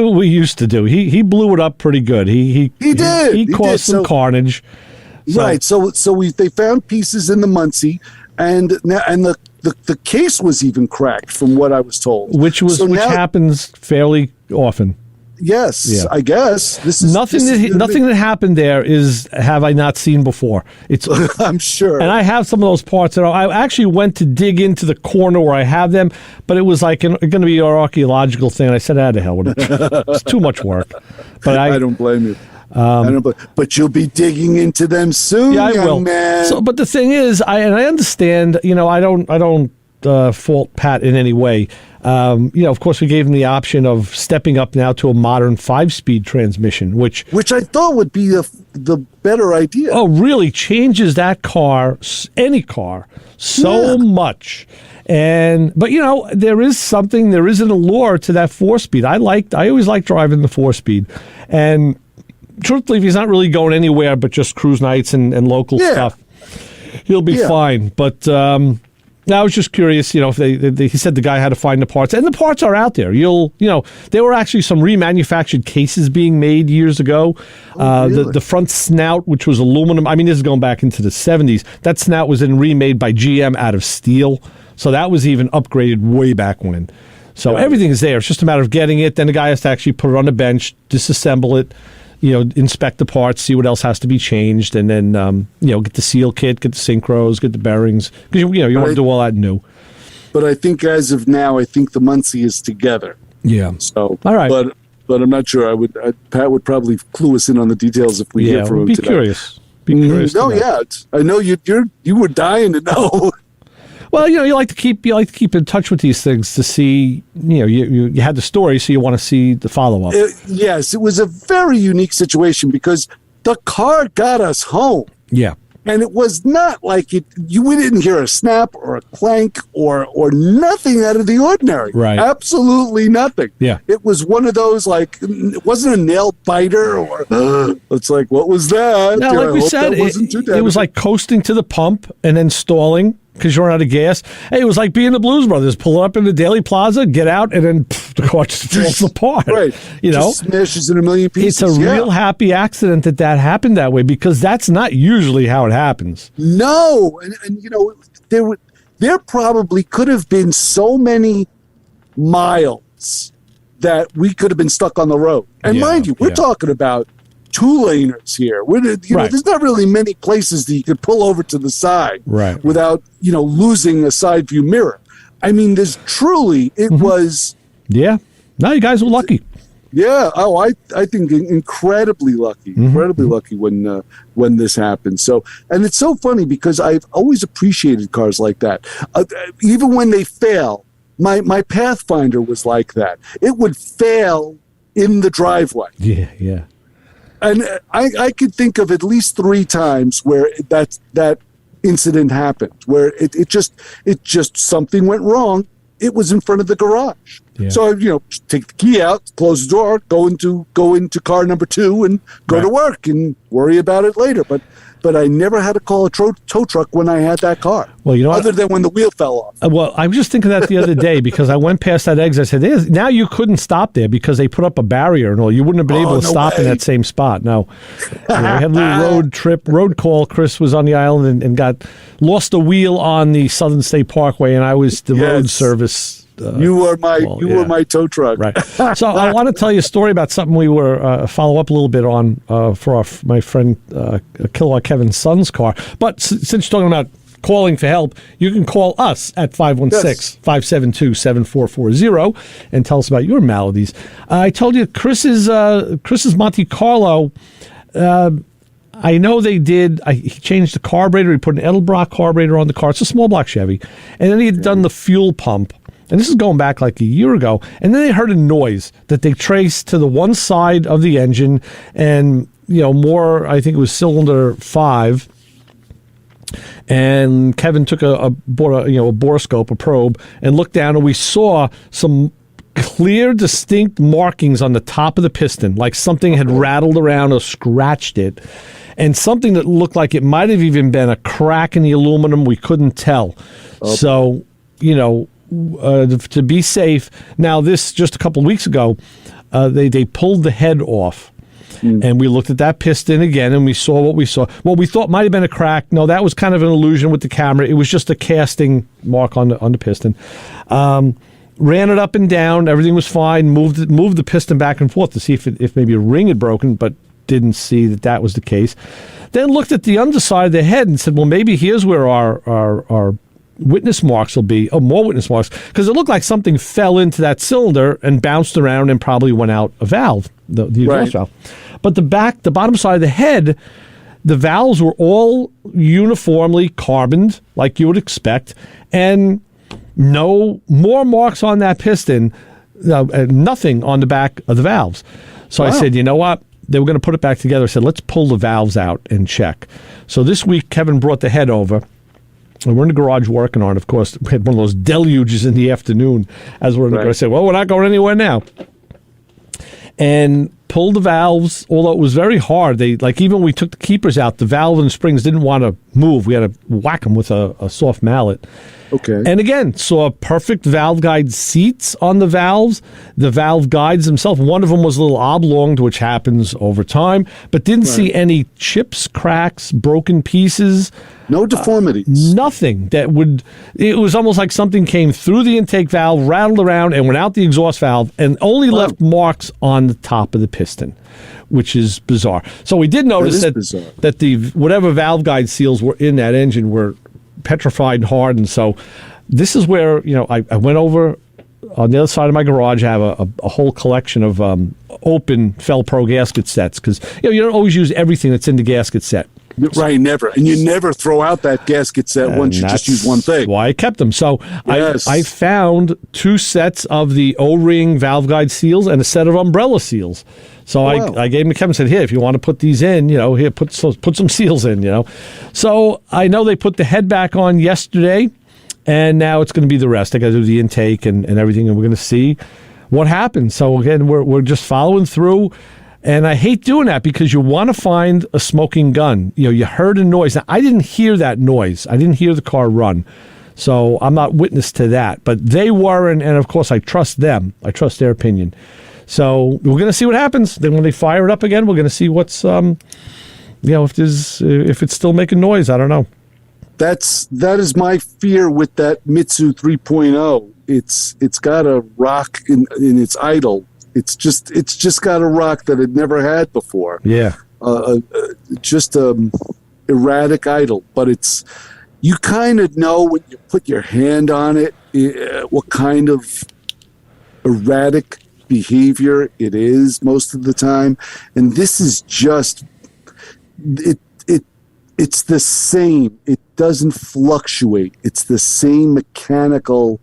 what we used to do. He blew it up pretty good. He did. He caused some carnage. So. Right. So they found pieces in the Muncie, and the case was even cracked, from what I was told. Which happens fairly often. Yes, I guess this is nothing that happened there have I not seen before. It's I'm sure, and I have some of those parts. I actually went to dig into the corner where I have them, but it was like going to be an archaeological thing. And I said, "The hell with it! It's too much work." But I don't blame you. But you'll be digging into them soon, yeah, I young will. man. So, but the thing is, I understand. I don't fault Pat in any way. Of course, we gave him the option of stepping up now to a modern 5-speed transmission, which I thought would be the better idea. Oh, really changes that car, any car, so much. But there is an allure to that 4-speed. I always liked driving the 4-speed, and truthfully, if he's not really going anywhere but just cruise nights and local stuff, he'll be fine. But I was just curious, if he said the guy had to find the parts, and the parts are out there. There were actually some remanufactured cases being made years ago. Really? The front snout, which was aluminum. I mean, this is going back into the 70s. That snout was then remade by GM out of steel. So that was even upgraded way back when. So everything is there. It's just a matter of getting it. Then the guy has to actually put it on the bench, disassemble it, inspect the parts, see what else has to be changed, and then, get the seal kit, get the synchros, get the bearings. Because, you want to do all that new. But I think as of now, I think the Muncie is together. Yeah. So, all right. But I'm not sure. Pat would probably clue us in on the details if we hear from him today. Curious. Be curious. No, I know you were dying to know. Well, you like to keep in touch with these things to see. You had the story, so you want to see the follow up. Yes, it was a very unique situation because the car got us home. Yeah, and it was not like we didn't hear a snap or a clank or nothing out of the ordinary. Right, absolutely nothing. Yeah, it was one of those it wasn't a nail biter or it's like, what was that? No, like we said, it was like coasting to the pump and then stalling because you run out of gas. Hey, it was like being the Blues Brothers. Pull up in the Daily Plaza, get out, and then the car just falls apart. Right. Just smashes in a million pieces. It's a real happy accident that happened that way because that's not usually how it happens. No. And there probably could have been so many miles that we could have been stuck on the road. And mind you, we're talking about 2-laners here. There's not really many places that you could pull over to the side without, losing a side view mirror. I mean, it was. Yeah. No, you guys were lucky. Yeah. Oh, I think incredibly lucky. Incredibly lucky when this happened. So, and it's so funny because I've always appreciated cars like that. Even when they fail, my Pathfinder was like that. It would fail in the driveway. Yeah. And I could think of at least 3 times where that incident happened, where it just something went wrong. It was in front of the garage. Yeah. So take the key out, close the door, go into car number 2, and go to work and worry about it later. But I never had to call a tow truck when I had that car. Well, other than when the wheel fell off. Well, I was just thinking that the other day because I went past that exit. I said, now you couldn't stop there because they put up a barrier and all. You wouldn't have been able to stop in that same spot. No. We had a little road call. Chris was on the island and lost a wheel on the Southern State Parkway, and I was the road service. You were my tow truck. Right. So I want to tell you a story about something we were follow up a little bit on for my friend Kilowatt Kevin's son's car. But since you're talking about calling for help, you can call us at 516-572-7440 and tell us about your maladies. I told you Chris's Monte Carlo. I know they did. He changed the carburetor. He put an Edelbrock carburetor on the car. It's a small block Chevy, and then he had done the fuel pump. And this is going back like a year ago. And then they heard a noise that they traced to the one side of the engine and, I think it was cylinder 5. And Kevin took a borescope, a probe, and looked down, and we saw some clear, distinct markings on the top of the piston, like something had rattled around or scratched it. And something that looked like it might have even been a crack in the aluminum. We couldn't tell. Okay. So, to be safe. Now, this just a couple of weeks ago, they pulled the head off, and we looked at that piston again, and we saw what we saw. What we thought might have been a crack. No, that was kind of an illusion with the camera. It was just a casting mark on the piston. ran it up and down. Everything was fine. Moved the piston back and forth to see if maybe a ring had broken, but didn't see that was the case. Then looked at the underside of the head and said, well, maybe here's where our witness marks will be. Oh, more witness marks. Because it looked like something fell into that cylinder and bounced around and probably went out a valve, the exhaust valve. But the bottom side of the head, the valves were all uniformly carboned, like you would expect, and no more marks on that piston, nothing on the back of the valves. So I said, you know what? They were going to put it back together. I said, let's pull the valves out and check. So this week, Kevin brought the head over. And we're in the garage working on it. Of course, we had one of those deluges in the afternoon as we're in the garage. I said, well, we're not going anywhere now. And pulled the valves, although it was very hard. Even when we took the keepers out, the valve and springs didn't want to move. We had to whack them with a soft mallet. Okay. And again, saw perfect valve guide seats on the valves. The valve guides themselves, one of them was a little oblonged, which happens over time, but didn't see any chips, cracks, broken pieces. No deformities. Nothing it was almost like something came through the intake valve, rattled around, and went out the exhaust valve, and only left marks on the top of the piston, which is bizarre. So we did notice that the whatever valve guide seals were in that engine were petrified and hardened. So this is where, I went over on the other side of my garage. I have a whole collection of open Fel-Pro gasket sets because you don't always use everything that's in the gasket set. Right, never. And you never throw out that gasket set once you just use one thing. Why I kept them. So yes. I found 2 sets of the O-ring valve guide seals and a set of umbrella seals. So I gave him to Kevin and said, here, if you want to put these in, here, put some seals in, So I know they put the head back on yesterday, and now it's going to be the rest. I got to do the intake and everything, and we're going to see what happens. So again, we're just following through. And I hate doing that because you want to find a smoking gun. You heard a noise. Now, I didn't hear that noise. I didn't hear the car run. So I'm not witness to that. But they were, and of course, I trust them. I trust their opinion. So we're going to see what happens. Then when they fire it up again, we're going to see what's, if it's still making noise. I don't know. That is my fear with that Mitsu 3.0. It's got a rock in its idle. It's just got a rock that it never had before. Yeah. Just erratic idle, but you kind of know when you put your hand on it what kind of erratic behavior it is most of the time, and this is just it's the same. It doesn't fluctuate. It's the same mechanical.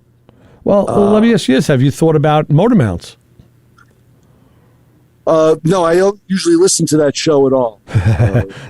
Well, let me ask you this: have you thought about motor mounts? No, I don't usually listen to that show at all.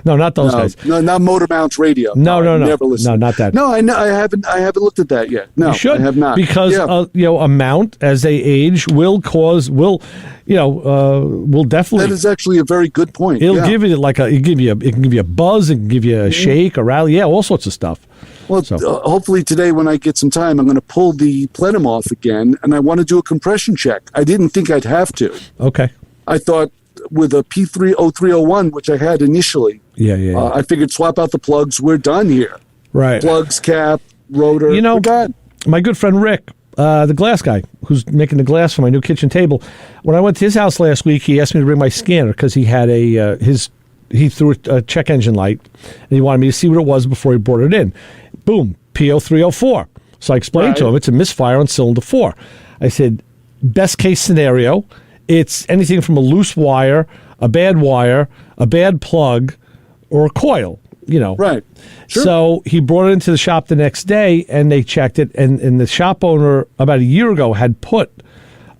No, not those guys. No, not Motor Mounts Radio. No. Never listen. No, not that. No, I haven't looked at that yet. No, you should, I have not. Because a mount as they age will definitely. That is actually a very good point. It'll give you it can give you a buzz, it can give you a shake, a rally, all sorts of stuff. Well, hopefully today when I get some time, I'm going to pull the plenum off again, and I want to do a compression check. I didn't think I'd have to. Okay. I thought with a P30301, which I had initially, I figured swap out the plugs. We're done here. Right. Plugs, cap, rotor. We're done. My good friend Rick, the glass guy, who's making the glass for my new kitchen table, when I went to his house last week, he asked me to bring my scanner because he had he threw a check engine light, and he wanted me to see what it was before he brought it in. Boom, P0304. So I explained to him it's a misfire on cylinder 4. I said, best case scenario, it's anything from a loose wire, a bad plug, or a coil, Right. Sure. So he brought it into the shop the next day, and they checked it, and the shop owner about a year ago had put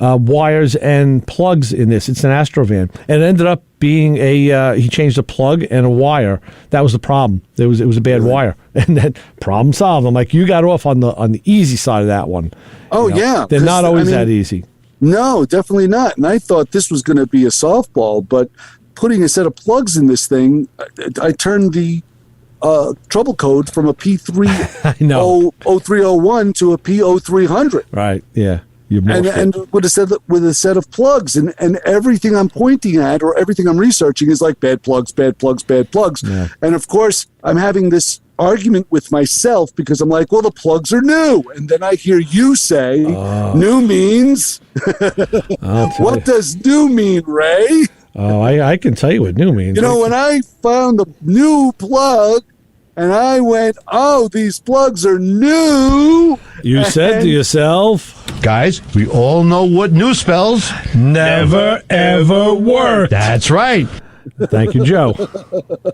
wires and plugs in this. It's an Astrovan. And it ended up being he changed a plug and a wire. That was the problem. It was a bad wire. And then problem solved. I'm like, you got off on the easy side of that one. Oh, yeah. They're not always that easy. No, definitely not. And I thought this was going to be a softball, but putting a set of plugs in this thing, I turned the trouble code from a P30301 to a P0300. Right, yeah. And with a set of plugs, and everything I'm pointing at or everything I'm researching is like bad plugs. Yeah. And of course, I'm having this argument with myself because I'm like, well, the plugs are new. And then I hear you say, new means. What does new mean, Ray? Oh, I can tell you what new means. You know, when I found the new plug and I went, oh, these plugs are new. You said to yourself, Guys, we all know what new spells. never, ever work. That's right. Thank you, Joe.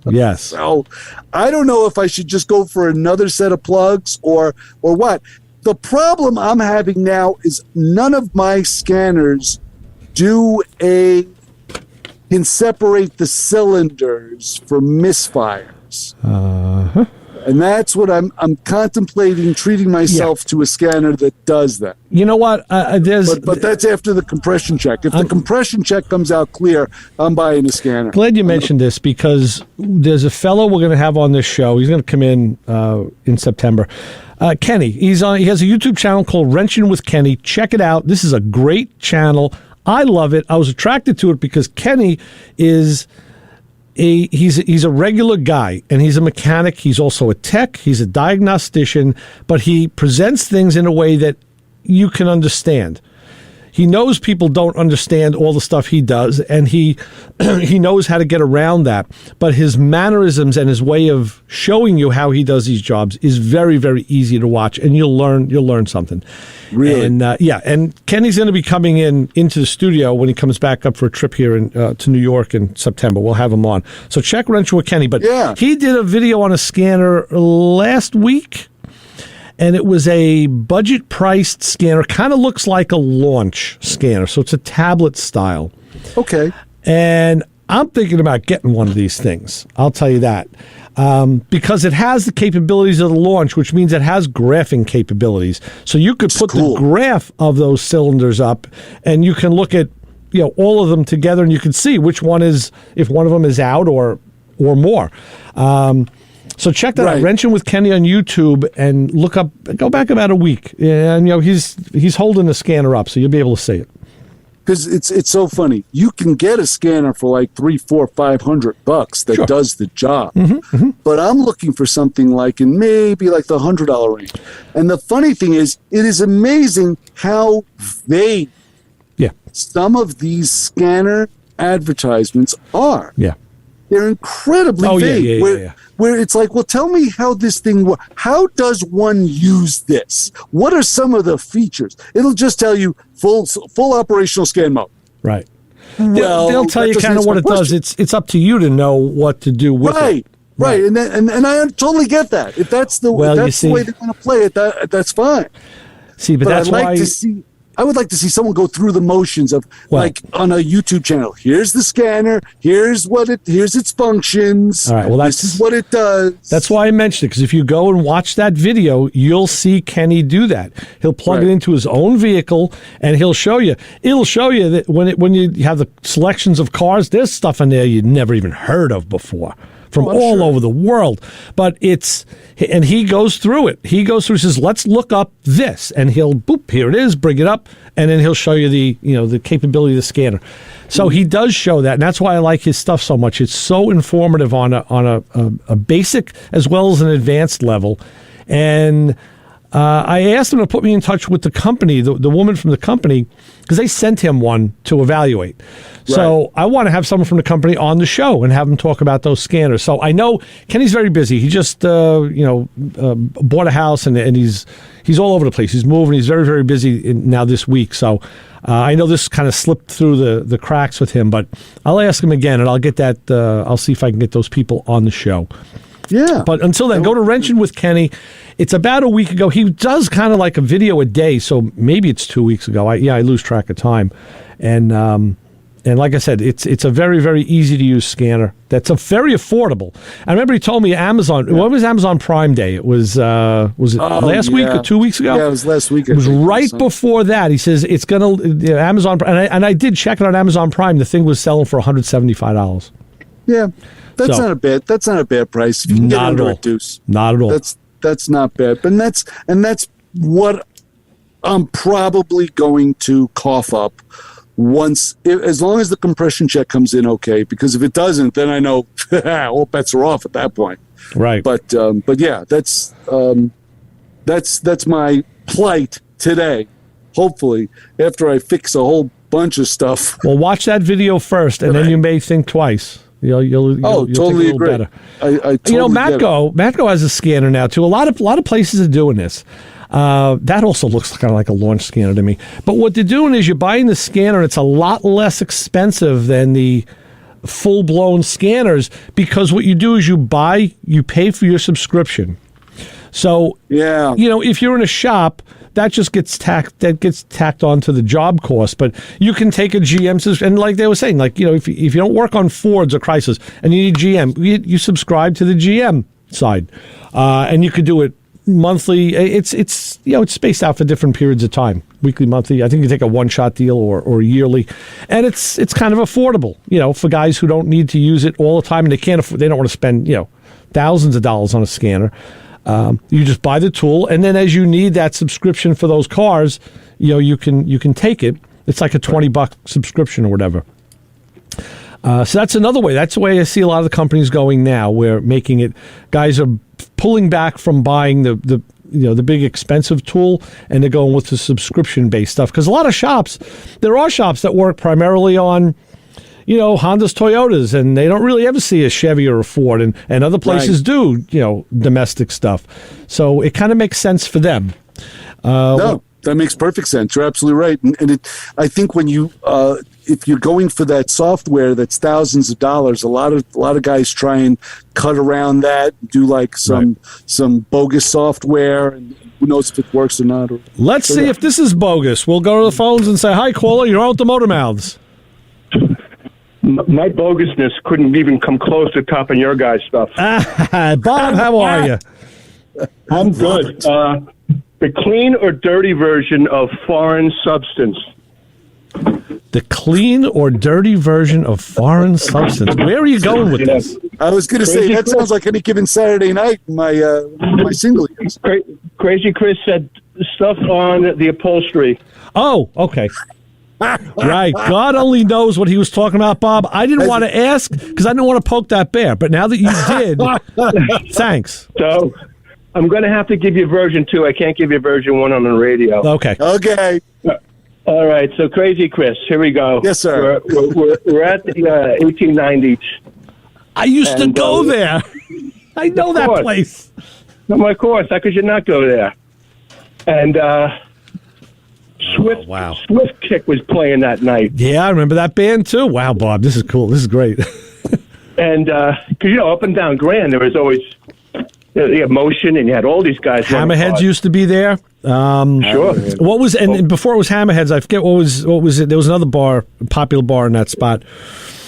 Yes. So I don't know if I should just go for another set of plugs or what. The problem I'm having now is none of my scanners can separate the cylinders for misfires. Uh-huh. And that's what I'm contemplating treating myself to a scanner that does that. You know what? But that's after the compression check. If the compression check comes out clear, I'm buying a scanner. Glad you mentioned this because there's a fellow we're going to have on this show. He's going to come in September. Kenny. He has a YouTube channel called Wrenching with Kenny. Check it out. This is a great channel. I love it. I was attracted to it because Kenny is he's a regular guy, and he's a mechanic. He's also a tech. He's a diagnostician, but he presents things in a way that you can understand. He knows people don't understand all the stuff he does, and he knows how to get around that. But his mannerisms and his way of showing you how he does these jobs is very, very easy to watch, and you'll learn something. Really? And and Kenny's going to be coming into the studio when he comes back up for a trip here to New York in September. We'll have him on. So check Wrench with Kenny. But he did a video on a scanner last week. And it was a budget-priced scanner. Kind of looks like a launch scanner, so it's a tablet style. Okay. And I'm thinking about getting one of these things. I'll tell you that. Because it has the capabilities of the launch, which means it has graphing capabilities. So you could put the graph of those cylinders up, and you can look at all of them together, and you can see which one is, if one of them is out or more. So check that out, Wrenching with Kenny on YouTube, and go back about a week, and he's holding the scanner up, so you'll be able to see it. Because it's so funny, you can get a scanner for like $300, $400, $500 that does the job, but I'm looking for something like in maybe like the $100 range. And the funny thing is, it is amazing how vague some of these scanner advertisements are. Yeah. They're incredibly vague. Where it's like, well, tell me how this thing works. How does one use this? What are some of the features? It'll just tell you full operational scan mode. Right. Well, they'll tell you kind of what it does. It's up to you to know what to do with it. Right. And I totally get that. If that's the way they're going to play it, that's fine. See, but that's why I would like to see someone go through the motions of like on a YouTube channel. Here's the scanner. Here's its functions. All right. Well, this is what it does. That's why I mentioned it, because if you go and watch that video, you'll see Kenny do that. He'll plug it into his own vehicle, and he'll show you. It'll show you that when you have the selections of cars, there's stuff in there you'd never even heard of before. From all over the world. But and he goes through it. He says, let's look up this. And he'll, boop, here it is, bring it up, and then he'll show you the capability of the scanner. So he does show that, and that's why I like his stuff so much. It's so informative on a basic as well as an advanced level. And I asked him to put me in touch with the company, the woman from the company, because they sent him one to evaluate. So I want to have someone from the company on the show and have him talk about those scanners. So I know Kenny's very busy. He just bought a house, and he's all over the place. He's moving. He's very, very busy now this week. So I know this kind of slipped through the cracks with him, but I'll ask him again, and I'll get that. I'll see if I can get those people on the show. Yeah. But until then, go to Wrenching with Kenny. It's about a week ago. He does kind of like a video a day, so maybe it's 2 weeks ago. I lose track of time. And like I said, it's a very, very easy to use scanner. That's a very affordable. I remember he told me Amazon. Yeah. When was Amazon Prime Day? It was last week or 2 weeks ago? Yeah, it was last week. It was right before that. He says it's gonna Amazon Prime, and I did check it on Amazon Prime. The thing was selling for $175. Yeah, that's not a bad price. If you can get under a deuce. Not at all. That's not bad. But that's what I'm probably going to cough up as long as the compression check comes in okay, because if it doesn't, then I know all bets are off at that point. Right. But yeah, that's my plight today. Hopefully, after I fix a whole bunch of stuff. Well, watch that video first, and then you may think twice. You'll totally think a agree. little better. I totally Matco has a scanner now too. A lot of places are doing this. That also looks kind of like a launch scanner to me. But what they're doing is you're buying the scanner. It's a lot less expensive than the full-blown scanners, because what you do is you pay for your subscription. So if you're in a shop, that just gets tacked onto the job cost. But you can take a GM, and like they were saying, if you don't work on Fords or Chryslers and you need GM, you subscribe to the GM side, and you could do it monthly. It's spaced out for different periods of time, weekly, monthly. I think you take a one-shot deal or yearly, and it's kind of affordable, for guys who don't need to use it all the time and they don't want to spend thousands of dollars on a scanner. You just buy the tool, and then as you need that subscription for those cars, you can take it. It's like a $20 subscription or whatever. So that's another way. That's the way I see a lot of the companies going now. Where making it, guys are pulling back from buying the big expensive tool, and they're going with the subscription based stuff. Because a lot of shops, there are shops that work primarily on Hondas, Toyotas, and they don't really ever see a Chevy or a Ford, and other places do, domestic stuff. So it kind of makes sense for them. No, that makes perfect sense. You're absolutely right. And I think when if you're going for that software that's thousands of dollars, a lot of guys try and cut around that, do like some bogus software, and who knows if it works or not. Let's see if this is bogus. We'll go to the phones and say, "Hi, caller, you're on with the Motor Mouths." My bogusness couldn't even come close to topping your guys' stuff. Bob, how are you? I'm good. The clean or dirty version of foreign substance. The clean or dirty version of foreign substance. Where are you going with this? I was going to say, that sounds like any given Saturday night in my single years. Crazy Chris said stuff on the upholstery. Oh, okay. Right. God only knows what he was talking about, Bob. I didn't want to ask because I didn't want to poke that bear. But now that you did, thanks. So I'm going to have to give you version 2. I can't give you version 1 on the radio. Okay. All right. So Crazy Chris, here we go. Yes, sir. We're at the 1890s. I used to go there. I know that place. No, of course. How could you not go there? And Swift Kick was playing that night. Yeah, I remember that band too. Wow, Bob, this is cool. This is great. And because up and down Grand, there was always the emotion, and you had all these guys. Hammerheads used to be there. Sure. What was and before it was Hammerheads? I forget what was it? There was another bar, popular bar in that spot.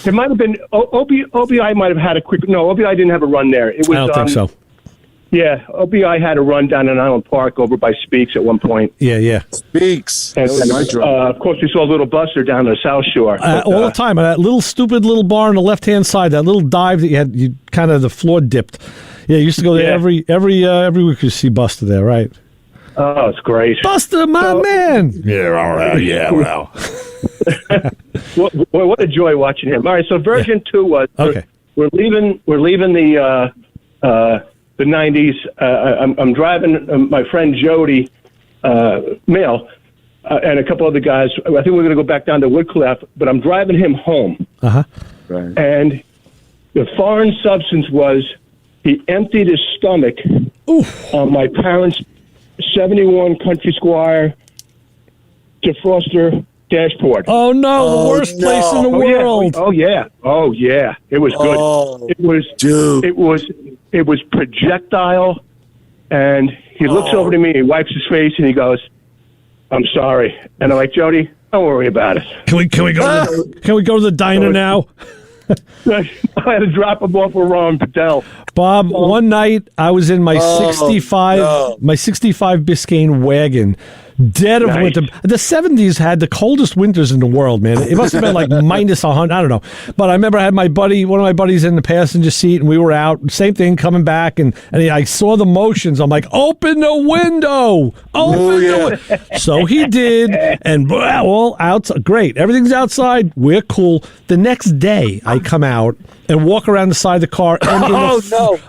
It might have been OBI. Might have had a quick. No, OBI didn't have a run there. It was. I don't think so. Yeah, OBI had a run down in Island Park over by Speaks at one point. Yeah. Speaks. And of course, we saw Little Buster down the South Shore. All the time. That little stupid little bar on the left-hand side, that little dive that you kind of the floor dipped. Yeah, you used to go there every week. You see Buster there, right? Oh, it's great. Buster, my man. Yeah, all right. Yeah, well. What a joy watching him. All right, so version 2 was okay. We're leaving the 90s. I'm driving my friend Jody, male, and a couple other guys. I think we're going to go back down to Woodcliff, but I'm driving him home. Uh-huh. Right. And the foreign substance was he emptied his stomach on my parents' 71 Country Squire defroster dashboard. Oh, no, the worst place in the world. Oh, yeah. It was good. Oh, It was projectile, and he looks over to me, he wipes his face, and he goes, "I'm sorry." And I'm like, "Jody, don't worry about it." Can we go to the diner now? I had to drop him off with Ron Patel. Bob, one night I was in my 65 Biscayne wagon. Dead of winter. The 70s had the coldest winters in the world, man. It must have been like minus 100. I don't know. But I remember I had one of my buddies in the passenger seat, and we were out. Same thing, coming back, and I saw the motions. I'm like, open the window! Open the window! So he did, and all outside. Great. Everything's outside. We're cool. The next day, I come out and walk around the side of the car, and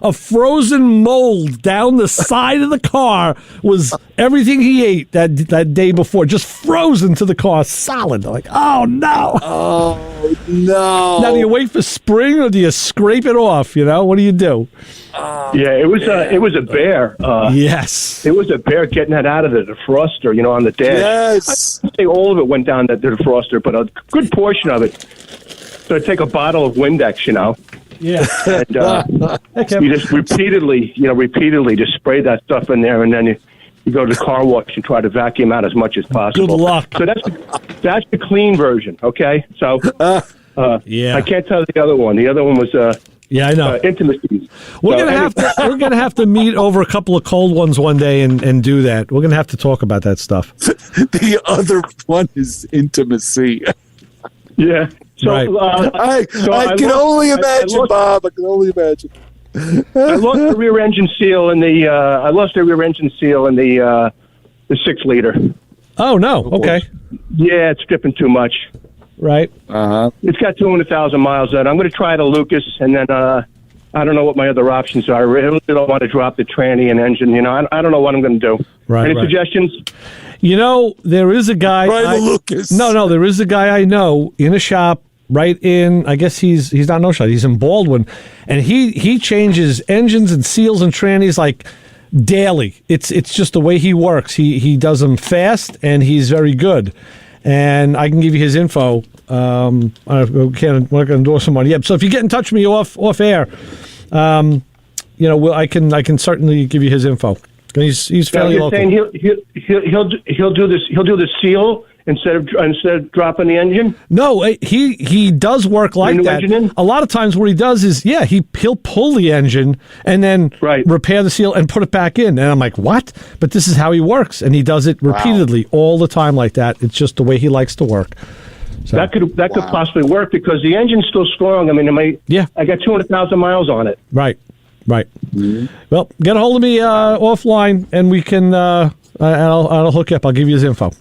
a frozen mold down the side of the car was everything he ate that day before, just frozen to the car, solid. Like, oh no! Oh no! Now, do you wait for spring or do you scrape it off? What do you do? Yeah, it was a bear. Yes, it was a bear getting that out of the defroster. On the dash. Yes, I say all of it went down the defroster, but a good portion of it. So I take a bottle of Windex, Yeah. And you just repeatedly just spray that stuff in there, and then you go to the car wash and try to vacuum out as much as possible. Good luck. So that's the clean version, okay? So I can't tell the other one. The other one was I know. Intimacy. We're gonna have to meet over a couple of cold ones one day and do that. We're gonna have to talk about that stuff. The other one is intimacy. Yeah. So, right. I can only imagine, Bob. I can only imagine. I lost the rear engine seal in the 6-liter. Oh no! Okay. Yeah, it's dripping too much. Right. It's got 200,000 miles on it. I'm going to try the Lucas, and then I don't know what my other options are. I really don't want to drop the tranny and engine. I don't know what I'm going to do. Right. Any suggestions? There is a guy. Try the Lucas. No, there is a guy I know in a shop right in. I guess he's not in Ocean. He's in Baldwin, and he changes engines and seals and trannies like daily. It's just the way he works. He does them fast, and he's very good. And I can give you his info. We're not going to endorse him on yet. So if you get in touch with me off air, I can certainly give you his info. He's fairly local. Saying he'll do this. He'll do the seal instead of dropping the engine. No, he does work like that. A lot of times, what he does is he'll pull the engine and then repair the seal and put it back in. And I'm like, what? But this is how he works, and he does it repeatedly all the time like that. It's just the way he likes to work. So. That could possibly work because the engine's still strong. I mean, I got 200,000 miles on it. Right. Mm-hmm. Well, get a hold of me offline, and we can. I'll hook you up. I'll give you his info.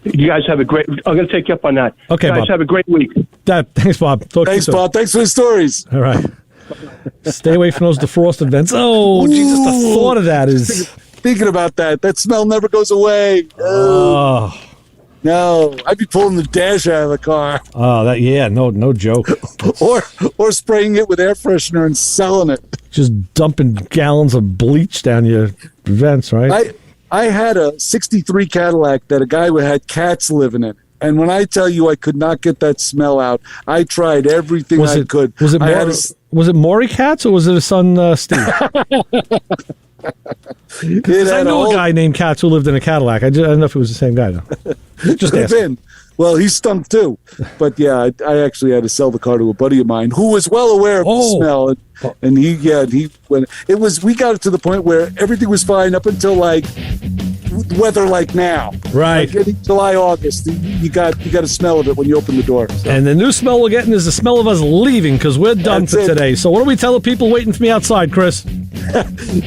You guys have a great. I'm going to take you up on that. Okay, guys, Bob. Have a great week. Thanks, Bob. Thanks, Bob. Thanks for the stories. All right. Stay away from those defrosted vents. Oh, Jesus! The thought of that is. Thinking about that smell never goes away. Oh. No, I'd be pulling the dash out of the car. Oh, no joke. or spraying it with air freshener and selling it. Just dumping gallons of bleach down your vents, right? I had a 63 Cadillac that a guy who had cats living in. And when I tell you I could not get that smell out, I tried everything I could. Was it Maury Katz or was it his son Steve? I know a guy named Katz who lived in a Cadillac. I don't know if it was the same guy, though. Just asking. Well, he stunk too. But yeah, I actually had to sell the car to a buddy of mine who was well aware of the smell. And we got it to the point where everything was fine up until like weather like now. Right. Like July, August. You got a smell of it when you open the door. So. And the new smell we're getting is the smell of us leaving because we're done for today. So what do we tell the people waiting for me outside, Chris?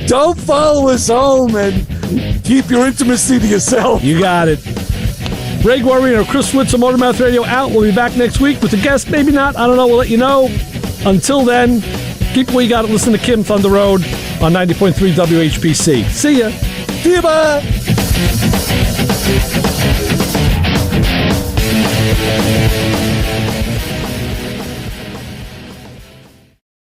Don't follow us home and keep your intimacy to yourself. You got it. Ray Guarino, Chris Switzer, Motormouth Radio out. We'll be back next week with a guest. Maybe not. I don't know. We'll let you know. Until then, keep what you got. Listen to Kim Thunder Road on 90.3 WHPC. See ya. See ya. Bye.